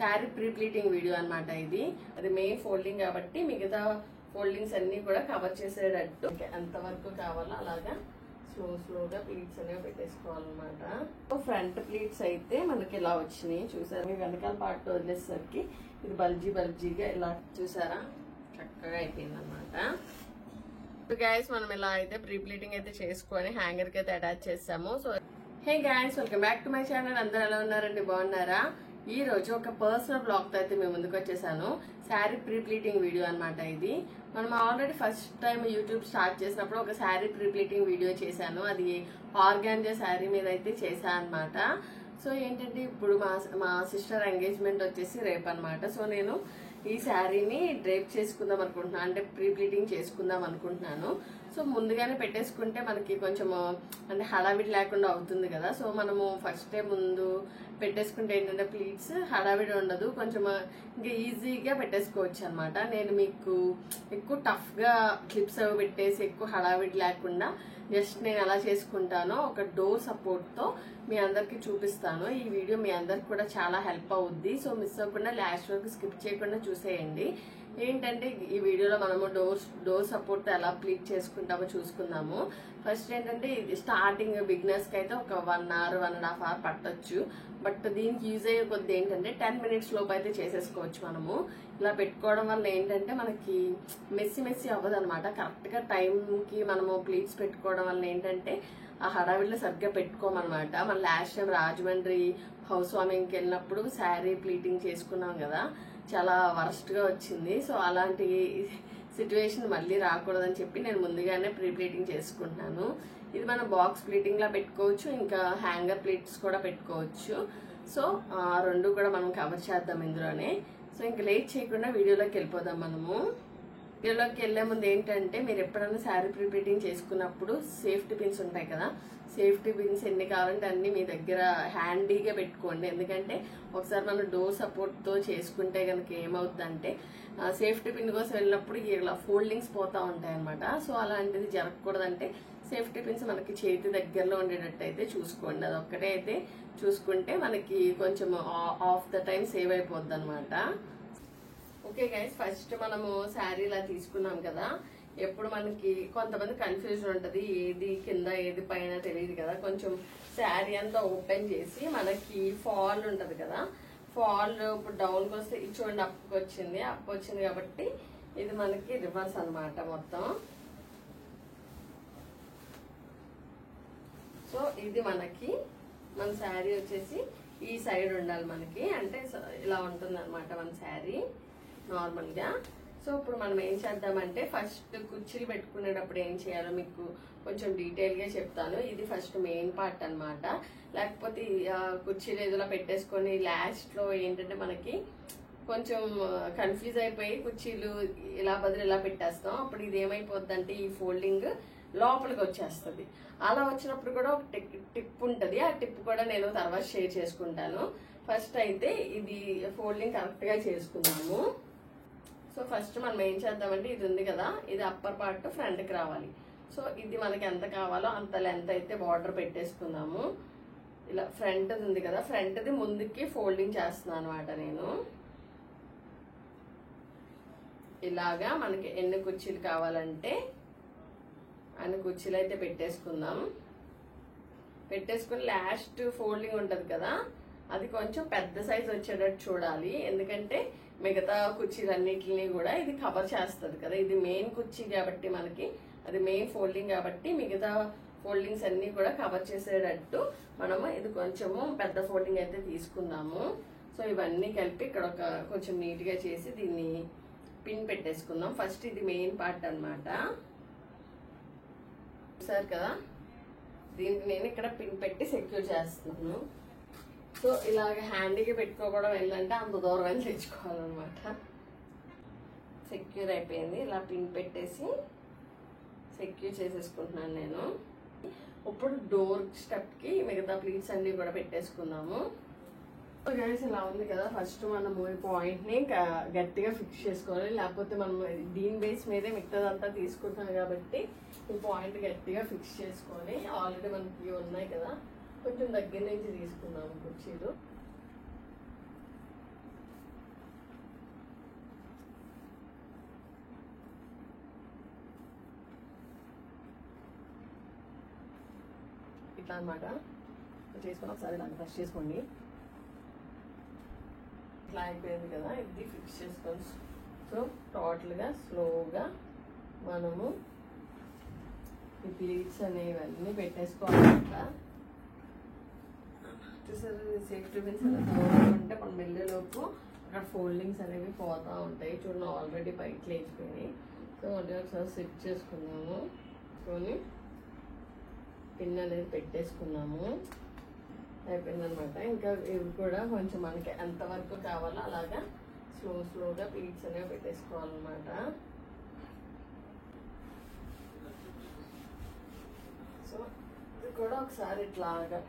Sari pre pleating video అన్నమాట ఇది. అది మెయిన్ ఫోల్డింగ్ కాబట్టి మిగతా ఫోల్డింగ్స్ అన్ని కూడా కవర్ చేసేటట్టు ఎంతవరకు కావాలో అలాగా స్లోగా ప్లీట్స్ అనేవి పెట్టేసుకోవాలన్నమాట. ఫ్రంట్ ప్లీట్స్ అయితే మనకి ఇలా వచ్చినాయి చూసారా. వెనకాల పార్ట్ వదిలేసరికి ఇది బల్జీగా ఇలా చూసారా చక్కగా అయిపోయింది అనమాట. గైస్ మనం ఇలా అయితే ప్రీ ప్లీటింగ్ అయితే చేసుకొని హ్యాంగర్ కి అయితే అటాచ్ చేసాము. So hey guys, welcome back to my channel. అందరూ ఎలా ఉన్నారండి, బాగున్నారా? ఈ రోజు ఒక పర్సనల్ బ్లాగ్ తో అయితే మేము ముందుకు వచ్చేసాను. శారీ ప్రీ ప్లీటింగ్ వీడియో అనమాట ఇది. మనం already first time YouTube start చేసినప్పుడు ఒక శారీ ప్రీ ప్లీటింగ్ వీడియో చేశాను. అది ఆర్గాన్జా శారీ మీద అయితే చేశాను అనమాట. సో ఏంటంటే ఇప్పుడు మా సిస్టర్ ఎంగేజ్మెంట్ వచ్చేసి రేపు అనమాట. సో నేను ఈ శారీని డ్రేప్ చేసుకుందాం అనుకుంటున్నాను, అంటే ప్రీ ప్లీటింగ్ చేసుకుందాం అనుకుంటున్నాను. సో ముందుగానే పెట్టేసుకుంటే మనకి కొంచెం అంటే హడావిడి లేకుండా అవుతుంది కదా. సో మనము ఫస్ట్ డే ముందు పెట్టేసుకుంటే ఏంటంటే ప్లీట్స్ హడావిడి ఉండదు, కొంచెం ఇంకా ఈజీగా పెట్టేసుకోవచ్చు అనమాట. నేను మీకు ఎక్కువ టఫ్ గా క్లిప్స్ అవి పెట్టేసి ఎక్కువ హడావిడి లేకుండా జస్ట్ నేను ఎలా చేసుకుంటానో ఒక డోర్ సపోర్ట్ తో మీ అందరికి చూపిస్తాను. ఈ వీడియో మీ అందరికి కూడా చాలా హెల్ప్ అవుద్ది. సో మిస్ అవ్వకుండా లాస్ట్ వరకు స్కిప్ చేయకుండా చూసేయండి. ఏంటంటే ఈ వీడియోలో మనము డోర్ సపోర్ట్ ఎలా ప్లీట్ చేసుకుంటామో చూసుకుందాము. ఫస్ట్ ఏంటంటే స్టార్టింగ్ బిగినర్స్ కి అయితే ఒక 1 hour 1.5 hour పట్టొచ్చు. బట్ దీనికి యూజ్ అయ్యే కొద్ది ఏంటంటే 10 minutes లోపు అయితే చేసేసుకోవచ్చు మనము. ఇలా పెట్టుకోవడం వల్ల ఏంటంటే మనకి మెస్సీ అవ్వదు అనమాట. కరెక్ట్ గా టైం కి మనము ప్లీట్స్ పెట్టుకోవడం వల్ల ఏంటంటే ఆ హడావిడిలో సరిగ్గా పెట్టుకోమన్నమాట. మన లాస్ట్ టైం రాజమండ్రి హౌస్ వార్మింగ్కి వెళ్ళినప్పుడు శారీ ప్లీటింగ్ చేసుకున్నాం కదా, చాలా వరస్ట్ గా వచ్చింది. సో అలాంటి సిచ్యువేషన్ మళ్ళీ రాకూడదని చెప్పి నేను ముందుగానే ప్రీ ప్లీటింగ్ చేసుకుంటున్నాను. ఇది మనం బాక్స్ ప్లీటింగ్ లా పెట్టుకోవచ్చు, ఇంకా హ్యాంగర్ ప్లీట్స్ కూడా పెట్టుకోవచ్చు. సో రెండు కూడా మనం కవర్ చేద్దాం ఇందులోనే. సో ఇంకా లేట్ చేయకుండా వీడియోలోకి వెళ్ళిపోదాం మనము. వీడియోలోకి వెళ్లే ముందు ఏంటంటే మీరు ఎప్పుడైనా శారీ ప్రీ ప్లీటింగ్ చేసుకున్నప్పుడు సేఫ్టీ పిన్స్ ఉంటాయి కదా, సేఫ్టీ పిన్స్ ఎన్ని కావాలంటే అన్ని మీ దగ్గర హ్యాండీగా పెట్టుకోండి. ఎందుకంటే ఒకసారి మనం డోర్ సపోర్ట్ తో చేసుకుంటే కనుక ఏమవుతుందంటే సేఫ్టీ పిన్ కోసం వెళ్ళినప్పుడు ఇలా ఫోల్డింగ్స్ పోతా ఉంటాయి అనమాట. సో అలాంటిది జరగకూడదంటే సేఫ్టీ పిన్స్ మనకి చేతి దగ్గరలో ఉండేటట్టు అయితే చూసుకోండి. అదొక్కటే అయితే చూసుకుంటే మనకి కొంచెం ఆఫ్ ద టైం సేవ్ అయిపోద్ది అనమాట. ఓకే గైస్, ఫస్ట్ మనము శారీ ఇలా తీసుకున్నాం కదా. ఎప్పుడు మనకి కొంతమంది కన్ఫ్యూజన్ ఉంటది, ఏది కింద ఏది పైన తెలియదు కదా. కొంచెం శారీ అంతా ఓపెన్ చేసి మనకి ఫాల్ ఉంటది కదా, ఫాల్ ఇప్పుడు డౌన్కి వస్తే ఇది చూడండి అప్పు వచ్చింది కాబట్టి ఇది మనకి రివర్స్ అన్నమాట మొత్తం. సో ఇది మనకి మన శారీ వచ్చేసి ఈ సైడ్ ఉండాలి మనకి, అంటే ఇలా ఉంటుంది అనమాట మన శారీ నార్మల్ గా. సో ఇప్పుడు మనం ఏం చేద్దామంటే ఫస్ట్ కుర్చీలు పెట్టుకునేటప్పుడు ఏం చేయాలో మీకు కొంచెం డీటెయిల్ గా చెప్తాను. ఇది ఫస్ట్ మెయిన్ పార్ట్ అన్నమాట. లేకపోతే కుర్చీలు ఏదోలా పెట్టేసుకొని లాస్ట్ లో ఏంటంటే మనకి కొంచెం కన్ఫ్యూజ్ అయిపోయి కుర్చీలు ఇలా బదులు ఇలా పెట్టేస్తాం. అప్పుడు ఇది ఏమైపోద్ది అంటే ఈ ఫోల్డింగ్ లోపలికి వచ్చేస్తుంది. అలా వచ్చినప్పుడు కూడా ఒక టిప్ ఉంటది, ఆ టిప్ కూడా నేను తర్వాత షేర్ చేసుకుంటాను. ఫస్ట్ అయితే ఇది ఫోల్డింగ్ కరెక్ట్ గా చేసుకున్నాము. సో ఫస్ట్ మనం ఏం చేద్దామంటే ఇది ఉంది కదా, ఇది అప్పర్ పార్ట్ ఫ్రంట్ కి రావాలి. సో ఇది మనకి ఎంత కావాలో అంత లెంత్ అయితే బార్డర్ పెట్టేసుకుందాము. ఇలా ఫ్రంట్ ఉంది కదా, ఫ్రంట్ ది ముందుకి ఫోల్డింగ్ చేస్తున్నాను అనమాట నేను. ఇలాగా మనకి ఎన్ని కుర్చీలు కావాలంటే అన్ని కుర్చీలు అయితే పెట్టేసుకుందాం. పెట్టేసుకుని లాస్ట్ ఫోల్డింగ్ ఉంటది కదా, అది కొంచెం పెద్ద సైజ్ వచ్చేటట్టు చూడాలి. ఎందుకంటే మిగతా కుర్చీలన్నిటిని కూడా ఇది కవర్ చేస్తుంది కదా. ఇది మెయిన్ కుర్చీ కాబట్టి మనకి అది మెయిన్ ఫోల్డింగ్ కాబట్టి మిగతా ఫోల్డింగ్స్ అన్ని కూడా కవర్ చేసేటట్టు మనము ఇది కొంచెము పెద్ద ఫోల్డింగ్ అయితే తీసుకుందాము. సో ఇవన్నీ కలిపి ఇక్కడ ఒక కొంచెం నీట్ గా చేసి దీన్ని పిన్ పెట్టేసుకుందాం. ఫస్ట్ ఇది మెయిన్ పార్ట్ అన్నమాట. చూసారు కదా, దీనికి నేను ఇక్కడ పిన్ పెట్టి సెక్యూర్ చేస్తున్నాను. సో ఇలాగ హ్యాండీగా పెట్టుకోవడం ఏంటంటే అంత దూరం వెళ్ళి తెచ్చుకోవాలన్నమాట. సెక్యూర్ అయిపోయింది, ఇలా పిన్ పెట్టేసి సెక్యూర్ చేసేసుకుంటున్నాను నేను. ఇప్పుడు డోర్ స్టెప్ కి మిగతా ప్లీట్స్ అన్ని కూడా పెట్టేసుకుందాము. గైస్ ఇలా ఉంది కదా, ఫస్ట్ మనము ఈ పాయింట్ ని గట్టిగా ఫిక్స్ చేసుకోవాలి. లేకపోతే మనం దీని బేస్ మీదే మిగతాదంతా తీసుకుంటాం కాబట్టి ఈ పాయింట్ గట్టిగా ఫిక్స్ చేసుకోవాలి. ఆల్రెడీ మనకి ఉన్నాయి కదా, కొంచెం దగ్గర నుంచి తీసుకుందాము కుర్చీలు. ఇట్లా అనమాట చేసుకొని ఒకసారి ఇలా బ్రష్ చేసుకోండి. ఇట్లా అయిపోయింది కదా, ఇది ఫిక్స్ చేసుకోండి. సో టోటల్గా స్లోగా మనము ఈ ప్లీట్స్ అనేవన్నీ పెట్టేసుకోవాలన్నమాట. చూసారు సేఫ్టీ పిన్స్ అనేది ఉంటే మనం వెళ్ళేలోపు అక్కడ ఫోల్డింగ్స్ అనేవి పోతూ ఉంటాయి. చూడండి ఆల్రెడీ బయట లేచిపోయినాయి. సో ఒకసారి సెట్ చేసుకున్నాము, కొని పిన్ అనేది పెట్టేసుకున్నాము, అయిపోయిందనమాట. ఇంకా ఇవి కూడా కొంచెం మనకి ఎంతవరకు కావాలో అలాగా స్లోగా ప్లీట్స్ అనేవి పెట్టేసుకోవాలన్నమాట. సో ఇది కూడా ఒకసారి ఇట్లాగా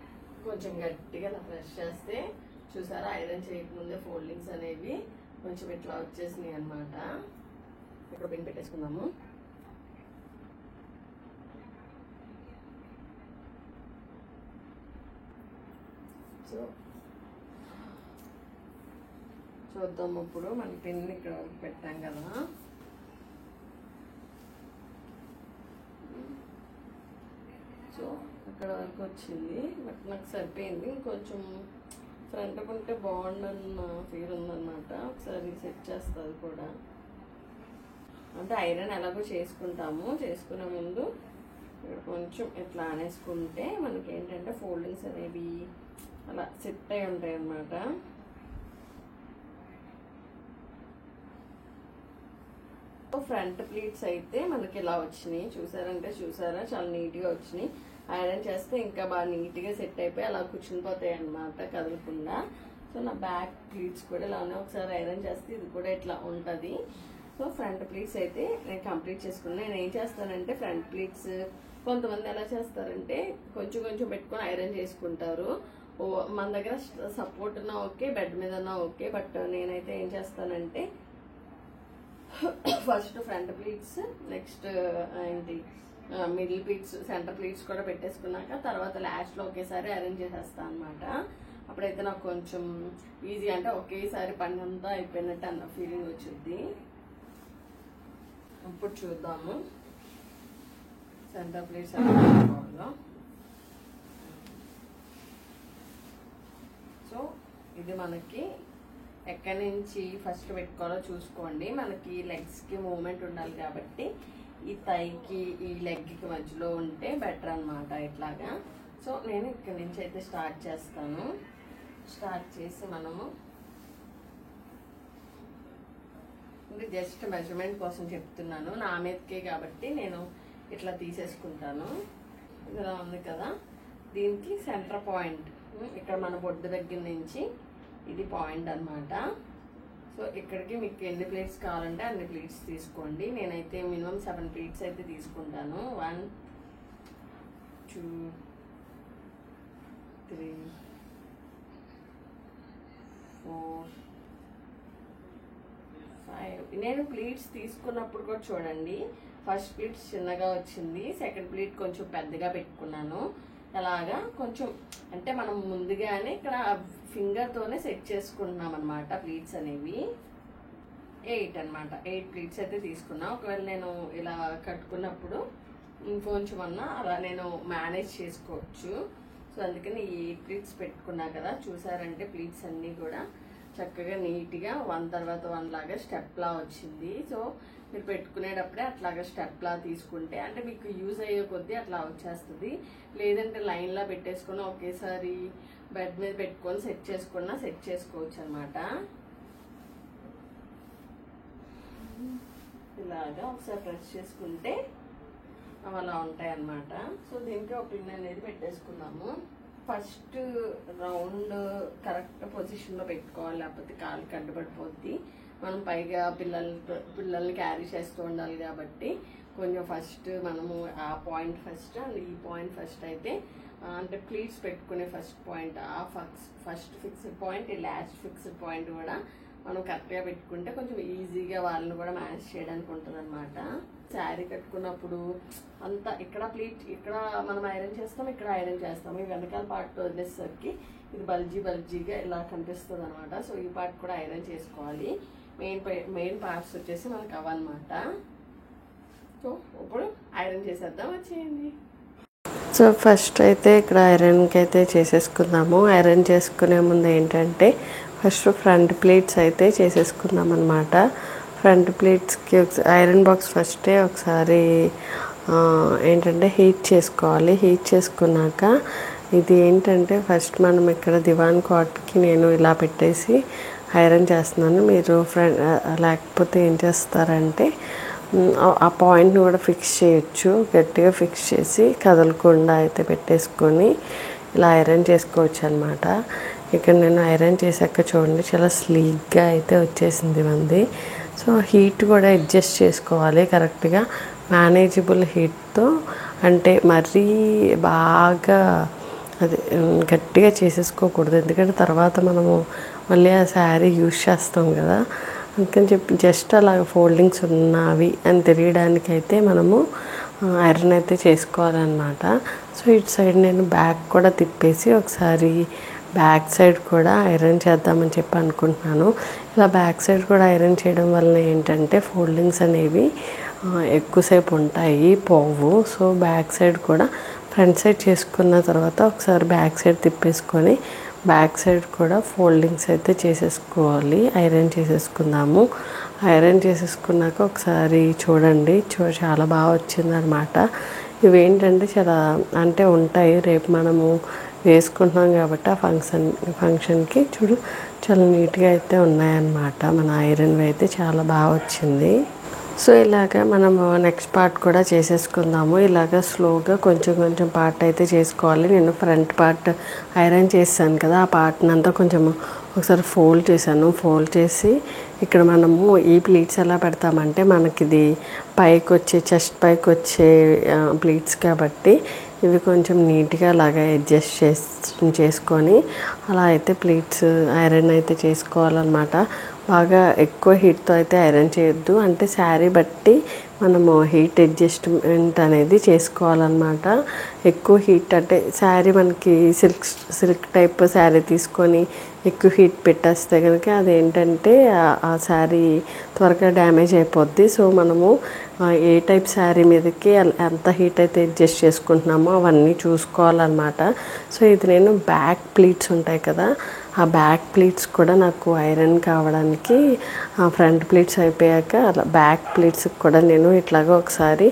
కొంచెం గట్టిగా ఇలా ప్రెస్ చేస్తే చూసారా ఐరన్ చేయకముందే ఫోల్డింగ్స్ అనేవి కొంచెం ఇట్లా వచ్చేసినాయి అనమాట. ఇక్కడ పిన్ పెట్టేసుకుందాము. సో చూద్దాం ఇప్పుడు మన పిన్ ఇక్కడ పెట్టాం కదా. సో అక్కడ వరకు వచ్చింది, బట్ నాకు సరిపోయింది. కొంచెం ఫ్రంట్ ఉంటే బాగుండన్న ఫీల్ ఉందన్నమాట. ఒకసారి సెట్ చేస్తుంది కూడా, అంటే ఐరన్ ఎలాగో చేసుకుంటాము, చేసుకునే ముందు ఇక్కడ కొంచెం ఇట్లా అనేసుకుంటే మనకి ఏంటంటే ఫోల్డింగ్స్ అనేవి అలా సెట్ అయి ఉంటాయి అన్నమాట. ఫ్రంట్ ప్లీట్స్ అయితే మనకి ఇలా వచ్చినాయి, చూసారా చాలా నీట్గా వచ్చినాయి. ఐరన్ చేస్తే ఇంకా బాగా నీట్గా సెట్ అయిపోయి అలా కూర్చునిపోతాయి అన్నమాట కదలకుండా. సో నా బ్యాక్ ప్లీట్స్ కూడా ఇలానే ఒకసారి ఐరన్ చేస్తే ఇది కూడా ఇట్లా ఉంటుంది. సో ఫ్రంట్ ప్లీట్స్ అయితే నేను కంప్లీట్ చేసుకున్నాను. నేను ఏం చేస్తానంటే ఫ్రంట్ ప్లీట్స్ కొంతమంది ఎలా చేస్తారంటే కొంచెం పెట్టుకొని ఐరన్ చేసుకుంటారు. మన దగ్గర సపోర్ట్ ఉన్నా ఓకే, బెడ్ మీద ఉన్నా ఓకే. బట్ నేనైతే ఏం చేస్తానంటే ఫస్ట్ ఫ్రంట్ ప్లీట్స్, నెక్స్ట్ ఏంటి మిడిల్ ప్లీట్స్, సెంటర్ ప్లీట్స్ కూడా పెట్టేసుకున్నాక తర్వాత లాస్ట్లో ఒకేసారి అరేంజ్ చేసేస్తాను అనమాట. అప్పుడైతే నాకు కొంచెం ఈజీ, అంటే ఒకేసారి పని అంతా అయిపోయినట్టు అన్న ఫీలింగ్ వచ్చింది. ఇప్పుడు చూద్దాము సెంటర్ ప్లీట్స్ ఎలా. సో ఇది మనకి ఎక్కడి నుంచి ఫస్ట్ పెట్టుకోవాలో చూసుకోండి. మనకి లెగ్స్కి మూవ్మెంట్ ఉండాలి కాబట్టి ఈ థైకి ఈ లెగ్కి మధ్యలో ఉంటే బెటర్ అనమాట ఇట్లాగా. సో నేను ఇక్కడి నుంచి అయితే స్టార్ట్ చేస్తాను. స్టార్ట్ చేసి మనము ఇది జస్ట్ మెజర్మెంట్ కోసం చెప్తున్నాను, నా మీదకే కాబట్టి నేను ఇట్లా తీసేసుకుంటాను. ఇలా ఉంది కదా, దీనికి సెంటర్ పాయింట్ ఇక్కడ మన బొడ్డు దగ్గర నుంచి ఇది పాయింట్ అనమాట. సో ఇక్కడికి మీకు ఎన్ని ప్లేట్స్ కావాలంటే అన్ని ప్లేట్స్ తీసుకోండి. నేనైతే మినిమం 7 ప్లేట్స్ అయితే తీసుకుంటాను. 1 2 3 4 5. నేను ప్లేట్స్ తీసుకున్నప్పుడు కూడా చూడండి, ఫస్ట్ ప్లేట్ చిన్నగా వచ్చింది, సెకండ్ ప్లేట్ కొంచెం పెద్దగా పెట్టుకున్నాను. అలాగా కొంచెం అంటే మనం ముందుగానే ఇక్కడ ఫింగర్తోనే సెట్ చేసుకుంటున్నాం అనమాట ప్లీట్స్ అనేవి. 8 అనమాట, 8 ప్లీట్స్ అయితే తీసుకున్నా. ఒకవేళ నేను ఇలా కట్టుకున్నప్పుడు ఇంకొంచెం అన్నా అలా నేను మేనేజ్ చేసుకోవచ్చు. సో అందుకని ఈ 8 ప్లీట్స్ పెట్టుకున్నా కదా. చూసారంటే ప్లీట్స్ అన్నీ కూడా చక్కగా నీట్గా 1 తర్వాత 1 లాగా స్టెప్ లా వచ్చింది. సో మీరు పెట్టుకునేటప్పుడే అట్లాగా స్టెప్ లా తీసుకుంటే అంటే మీకు యూజ్ అయ్యే కొద్దీ అట్లా వచ్చేస్తుంది. లేదంటే లైన్ లా పెట్టేసుకుని ఒకేసారి బెడ్ మీద పెట్టుకొని సెట్ చేసుకోవచ్చు అనమాట. ఇలాగా ఒకసారి ప్రెస్ చేసుకుంటే అవి అలా ఉంటాయి అన్నమాట. సో దీనికి ఒక పిన్ అనేది పెట్టేసుకున్నాము. ఫస్ట్ రౌండ్ కరెక్ట్ పొజిషన్లో పెట్టుకోవాలి, లేకపోతే కాలుకి అడ్డుపడిపోద్ది. మనం పైగా పిల్లల్ని క్యారీ చేస్తూ ఉండాలి కాబట్టి కొంచెం ఫస్ట్ మనము ఆ పాయింట్ ఫస్ట్ అండ్ ఈ పాయింట్ ఫస్ట్ అయితే అంటే ప్లీట్స్ పెట్టుకునే ఫస్ట్ పాయింట్, ఆ ఫస్ట్ ఫిక్స్డ్ పాయింట్, ఈ లాస్ట్ ఫిక్స్డ్ పాయింట్ కూడా మనం కరెక్ట్గా పెట్టుకుంటే కొంచెం ఈజీగా వాళ్ళని కూడా మేనేజ్ చేయడానికి ఉంటుంది అనమాట. శారీ కట్టుకున్నప్పుడు అంతా ఇక్కడ ప్లీట్ ఇక్కడ మనం ఐరన్ చేస్తాం, ఇక్కడ ఐరన్ చేస్తాం. ఈ వెనకాల పార్ట్ వదిలేసరికి ఇది బల్జీగా ఇలా కనిపిస్తుంది అనమాట. సో ఈ పార్ట్ కూడా ఐరన్ చేసుకోవాలి. మెయిన్ పార్ట్స్ వచ్చేసి మనకు అవన్నమాట. సో ఇప్పుడు ఐరన్ చేసేద్దాం, వచ్చేయండి. సో ఫస్ట్ అయితే ఇక్కడ ఐరన్కి అయితే చేసేసుకుందాము. ఐరన్ చేసుకునే ముందు ఏంటంటే ఫస్ట్ ఫ్రంట్ ప్లేట్స్ అయితే చేసేసుకుందాం అనమాట. ఫ్రంట్ ప్లేట్స్కి ఐరన్ బాక్స్ ఫస్టే ఒకసారి ఏంటంటే హీట్ చేసుకోవాలి. హీట్ చేసుకున్నాక ఇది ఏంటంటే ఫస్ట్ మనం ఇక్కడ దివాన్ కాట్కి నేను ఇలా పెట్టేసి ఐరన్ చేస్తున్నాను. మీరు లేకపోతే ఏం చేస్తారంటే ఆ పాయింట్ని కూడా ఫిక్స్ చేయొచ్చు. గట్టిగా ఫిక్స్ చేసి కదలకుండా అయితే పెట్టేసుకొని ఇలా ఐరన్ చేసుకోవచ్చు అనమాట. ఇక్కడ నేను ఐరన్ చేశాక చూడండి చాలా స్లీక్గా అయితే వచ్చేసింది మంది. సో హీట్ కూడా అడ్జస్ట్ చేసుకోవాలి కరెక్ట్గా, మేనేజబుల్ హీట్తో. అంటే మరీ బాగా అది గట్టిగా చేసేసుకోకూడదు, ఎందుకంటే తర్వాత మనము మళ్ళీ ఆ శారీ యూజ్ చేస్తాం కదా. అందుకని చెప్పి జస్ట్ అలాగ ఫోల్డింగ్స్ ఉన్నవి అని తెలియడానికైతే మనము ఐరన్ అయితే చేసుకోవాలన్నమాట. సో ఇటు సైడ్ నేను బ్యాక్ కూడా తిప్పేసి ఒకసారి బ్యాక్ సైడ్ కూడా ఐరన్ చేద్దామని చెప్పి అనుకుంటున్నాను. ఇలా బ్యాక్ సైడ్ కూడా ఐరన్ చేయడం వల్ల ఏంటంటే ఫోల్డింగ్స్ అనేవి ఎక్కువసేపు ఉంటాయి, పోవు. సో బ్యాక్ సైడ్ కూడా ఫ్రంట్ సైడ్ చేసుకున్న తర్వాత ఒకసారి బ్యాక్ సైడ్ తిప్పేసుకొని బ్యాక్ సైడ్ కూడా ఫోల్డింగ్స్ అయితే చేసేసుకోవాలి. ఐరన్ చేసేసుకుందాము. ఐరన్ చేసేసుకున్నాక ఒకసారి చూడండి, చాలా బాగా వచ్చిందనమాట. ఇవేంటంటే చాలా అంటే ఉంటాయి, రేపు మనము వేసుకుంటున్నాం కాబట్టి ఆ ఫంక్షన్కి చూడు చాలా నీట్గా అయితే ఉన్నాయన్నమాట. మన ఐరన్వి అయితే చాలా బాగా వచ్చింది. సో ఇలాగ మనము నెక్స్ట్ పార్ట్ కూడా చేసేసుకుందాము. ఇలాగ స్లోగా కొంచెం కొంచెం పార్ట్ అయితే చేసుకోవాలి. నేను ఫ్రంట్ పార్ట్ ఐరన్ చేశాను కదా, ఆ పార్ట్ని అంతా కొంచెం ఒకసారి ఫోల్డ్ చేశాను. ఫోల్డ్ చేసి ఇక్కడ మనము ఈ ప్లీట్స్ ఎలా పెడతామంటే మనకి ఇది పైకి వచ్చే చెస్ట్ పైకి వచ్చే ప్లీట్స్ కాబట్టి ఇవి కొంచెం నీట్గా అలాగా అడ్జస్ట్ చేసుకొని అలా అయితే ప్లీట్స్ ఐరన్ అయితే చేసుకోవాలన్నమాట. బాగా ఎక్కువ హీట్తో అయితే ఐరన్ చేయొద్దు, అంటే శారీ బట్టి మనము హీట్ అడ్జస్ట్మెంట్ అనేది చేసుకోవాలన్నమాట. ఎక్కువ హీట్ అంటే శారీ మనకి సిల్క్ టైప్ శారీ తీసుకొని ఎక్కువ హీట్ పెట్టేస్తే కనుక అదేంటంటే ఆ శారీ త్వరగా డ్యామేజ్ అయిపోద్ది. సో మనము ఏ టైప్ శారీ మీదకి ఎంత హీట్ అయితే అడ్జస్ట్ చేసుకుంటున్నామో అవన్నీ చూసుకోవాలన్నమాట. సో ఇది నేను బ్యాక్ ప్లీట్స్ ఉంటాయి కదా, ఆ బ్యాక్ ప్లీట్స్ కూడా నాకు ఐరన్ కావడానికి ఫ్రంట్ ప్లీట్స్ అయిపోయాక అలా బ్యాక్ ప్లీట్స్కి కూడా నేను ఇట్లాగా ఒకసారి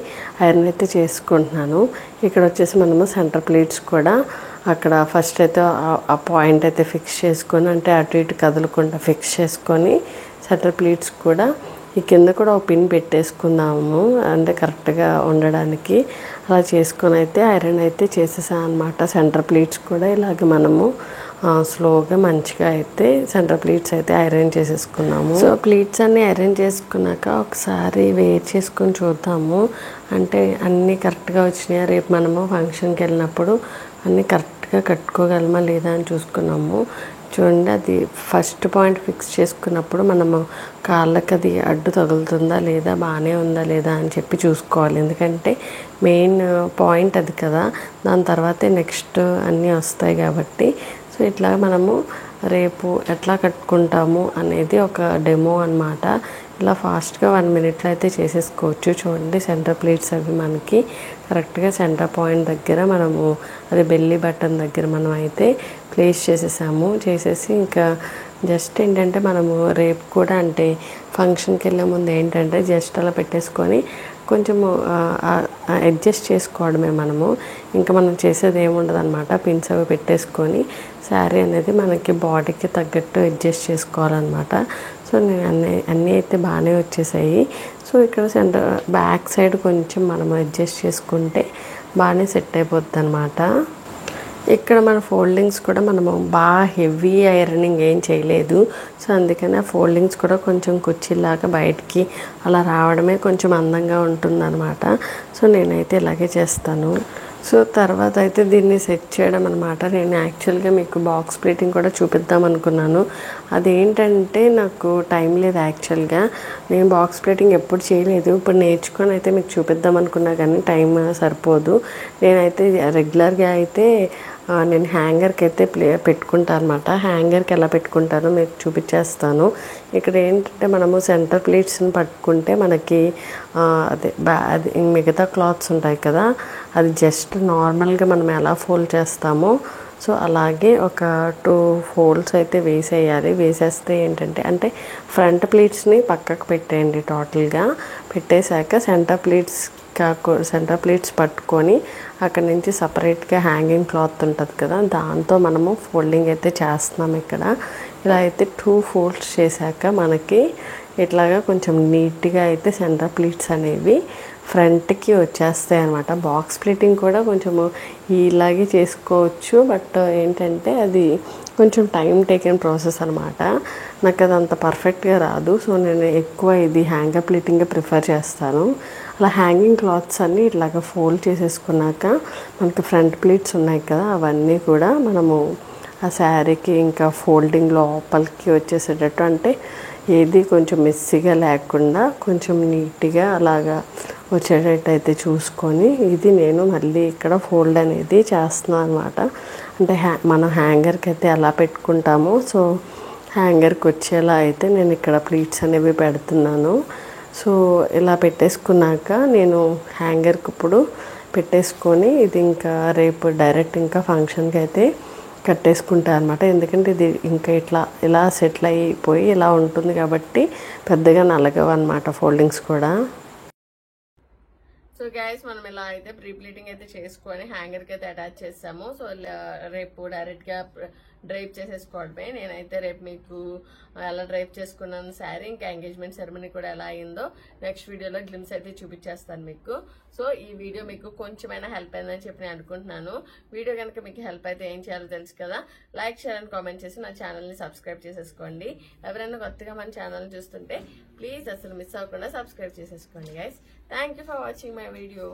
ఐరన్ అయితే చేసుకుంటున్నాను. ఇక్కడ వచ్చేసి మనము సెంటర్ ప్లీట్స్ కూడా అక్కడ ఫస్ట్ అయితే ఆ పాయింట్ అయితే ఫిక్స్ చేసుకొని, అంటే అటు ఇటు కదలకుండా ఫిక్స్ చేసుకొని సెంటర్ ప్లీట్స్ కూడా ఈ కింద కూడా ఒక పిన్ పెట్టేసుకుందాము, అంటే కరెక్ట్గా ఉండడానికి. అలా చేసుకొని అయితే ఐరన్ అయితే చేసేసాను అనమాట. సెంటర్ ప్లీట్స్ కూడా ఇలాగ మనము స్లోగా మంచిగా అయితే సెంటర్ ప్లీట్స్ అయితే ఐరన్ చేసేసుకున్నాము. సో ప్లీట్స్ అన్నీ ఐరన్ చేసుకున్నాక ఒకసారి వేర్ చేసుకొని చూద్దాము, అంటే అన్నీ కరెక్ట్గా వచ్చినాయా, రేపు మనము ఫంక్షన్కి వెళ్ళినప్పుడు అన్నీ కరెక్ట్గా కట్టుకోగలమా లేదా అని చూసుకున్నాము. చూడండి, అది ఫస్ట్ పాయింట్ ఫిక్స్ చేసుకున్నప్పుడు మనము కాళ్ళకి అది అడ్డు తగులుతుందా లేదా, బాగానే ఉందా లేదా అని చెప్పి చూసుకోవాలి. ఎందుకంటే మెయిన్ పాయింట్ అది కదా, దాని తర్వాతే నెక్స్ట్ అన్నీ వస్తాయి కాబట్టి. సో ఇట్లా మనము రేపు ఎట్లా కట్టుకుంటాము అనేది ఒక డెమో అన్నమాట. ఇలా ఫాస్ట్గా 1 మినిట్లో అయితే చేసేసుకోవచ్చు. చూడండి, సెంటర్ ప్లేట్స్ అవి మనకి కరెక్ట్గా సెంటర్ పాయింట్ దగ్గర మనము అది బెల్లీ బటన్ దగ్గర మనం అయితే ప్లేస్ చేసేసాము. చేసేసి ఇంకా జస్ట్ ఏంటంటే మనము రేపు కూడా అంటే ఫంక్షన్కి వెళ్ళే ముందు ఏంటంటే జస్ట్ అలా పెట్టేసుకొని కొంచెము అడ్జస్ట్ చేసుకోవడమే మనము. ఇంకా మనం చేసేది ఏముండదు అనమాట. పిన్స్ అవి పెట్టేసుకొని శారీ అనేది మనకి బాడీకి తగ్గట్టు అడ్జస్ట్ చేసుకోవాలన్నమాట. సో నేను అన్నీ అయితే బాగానే వచ్చేసాయి. సో ఇక్కడ సెంటర్ బ్యాక్ సైడ్ కొంచెం మనం అడ్జస్ట్ చేసుకుంటే బాగానే సెట్ అయిపోద్ది అనమాట. ఇక్కడ మన ఫోల్డింగ్స్ కూడా మనము బాగా హెవీ ఐరనింగ్ ఏం చేయలేదు. సో అందుకని ఆ ఫోల్డింగ్స్ కూడా కొంచెం కుర్చీలాగా బయటికి అలా రావడమే కొంచెం అందంగా ఉంటుందన్నమాట. సో నేనైతే ఇలాగే చేస్తాను. సో తర్వాత అయితే దీన్ని సెట్ చేయడం అనమాట. నేను యాక్చువల్గా మీకు బాక్స్ ప్లేటింగ్ కూడా చూపిద్దాం అనుకున్నాను. అదేంటంటే నాకు టైం లేదు యాక్చువల్గా. నేను బాక్స్ ప్లేటింగ్ ఎప్పుడు చేయలేదు. ఇప్పుడు నేర్చుకొని అయితే మీకు చూపిద్దాం అనుకున్నా కానీ టైం సరిపోదు. నేనైతే రెగ్యులర్గా అయితే నేను హ్యాంగర్కి అయితే పెట్టుకుంటాను అనమాట. హ్యాంగర్కి ఎలా పెట్టుకుంటానో మీకు చూపించేస్తాను. ఇక్కడ ఏంటంటే మనము సెంటర్ ప్లేట్స్ని పట్టుకుంటే మనకి అది మిగతా క్లాత్స్ ఉంటాయి కదా, అది జస్ట్ నార్మల్గా మనం ఎలా ఫోల్డ్ చేస్తామో సో అలాగే ఒక 2 ఫోల్డ్స్ అయితే వేసేయాలి. వేసేస్తే ఏంటంటే అంటే ఫ్రంట్ ప్లేట్స్ని పక్కకు పెట్టేయండి. టోటల్గా పెట్టేశాక సెంటర్ ప్లేట్స్ పట్టుకొని అక్కడ నుంచి సపరేట్గా హ్యాంగింగ్ క్లాత్ ఉంటుంది కదా, దాంతో మనము ఫోల్డింగ్ అయితే చేస్తున్నాం. ఇక్కడ ఇలా అయితే 2 ఫోల్డ్స్ చేశాక మనకి ఇట్లాగా కొంచెం నీట్గా అయితే సెంటర్ ప్లేట్స్ అనేవి ఫ్రంట్కి వచ్చేస్తాయి అనమాట. బాక్స్ ప్లేటింగ్ కూడా కొంచెము ఇలాగే చేసుకోవచ్చు, బట్ ఏంటంటే అది కొంచెం టైం టేకెన్ ప్రాసెస్ అనమాట. నాకు అది అంత పర్ఫెక్ట్గా రాదు. సో నేను ఎక్కువ ఇది హ్యాంగర్ ప్లేటింగ్గా ప్రిఫర్ చేస్తాను. అలా హ్యాంగింగ్ క్లాత్స్ అన్నీ ఇట్లాగా ఫోల్డ్ చేసేసుకున్నాక మనకి ఫ్రంట్ ప్లేట్స్ ఉన్నాయి కదా, అవన్నీ కూడా మనము ఆ శారీకి ఇంకా ఫోల్డింగ్ లోపలికి వచ్చేసేటట్టు, అంటే ఏది కొంచెం మెస్సీగా లేకుండా కొంచెం నీట్గా అలాగా వచ్చేటట్టు అయితే చూసుకొని ఇది నేను మళ్ళీ ఇక్కడ ఫోల్డ్ అనేది చేస్తున్నాను అనమాట. అంటే మనం హ్యాంగర్కి అయితే ఎలా పెట్టుకుంటామో సో హ్యాంగర్కి వచ్చేలా అయితే నేను ఇక్కడ ప్లీట్స్ అనేవి పెడుతున్నాను. సో ఇలా పెట్టేసుకున్నాక నేను హ్యాంగర్కి ఇప్పుడు పెట్టేసుకొని ఇది ఇంకా రేపు డైరెక్ట్ ఇంకా ఫంక్షన్కి అయితే కట్టేసుకుంటాను అనమాట. ఎందుకంటే ఇది ఇంకా ఇలా సెటిల్ అయిపోయి ఇలా ఉంటుంది కాబట్టి పెద్దగా నలగవు అనమాట ఫోల్డింగ్స్ కూడా. సో గైస్ మనం ఇలా అయితే ప్రీ ప్లీటింగ్ అయితే చేసుకొని హ్యాంగర్కి అయితే అటాచ్ చేస్తాము. సో రేపు డైరెక్ట్గా డ్రైప్ చేసేసుకోవడమే. నేనైతే రేపు మీకు ఎలా డ్రైప్ చేసుకున్నాను శారీ, ఇంకా ఎంగేజ్మెంట్ సెరమనీ కూడా ఎలా అయిందో నెక్స్ట్ వీడియోలో గ్లిమ్స్ అయితే చూపించేస్తాను మీకు. సో ఈ వీడియో మీకు కొంచెమైనా హెల్ప్ అయిందని చెప్పి నేను అనుకుంటున్నాను. వీడియో కనుక మీకు హెల్ప్ అయితే ఏం చేయాలో తెలుసు కదా, లైక్ షేర్ అండ్ కామెంట్ చేసి నా ఛానల్ని సబ్స్క్రైబ్ చేసేసుకోండి. ఎవరైనా కొత్తగా మన ఛానల్ చూస్తుంటే ప్లీజ్ అసలు మిస్ అవ్వకుండా సబ్స్క్రైబ్ చేసేసుకోండి guys. Thank you for watching my video.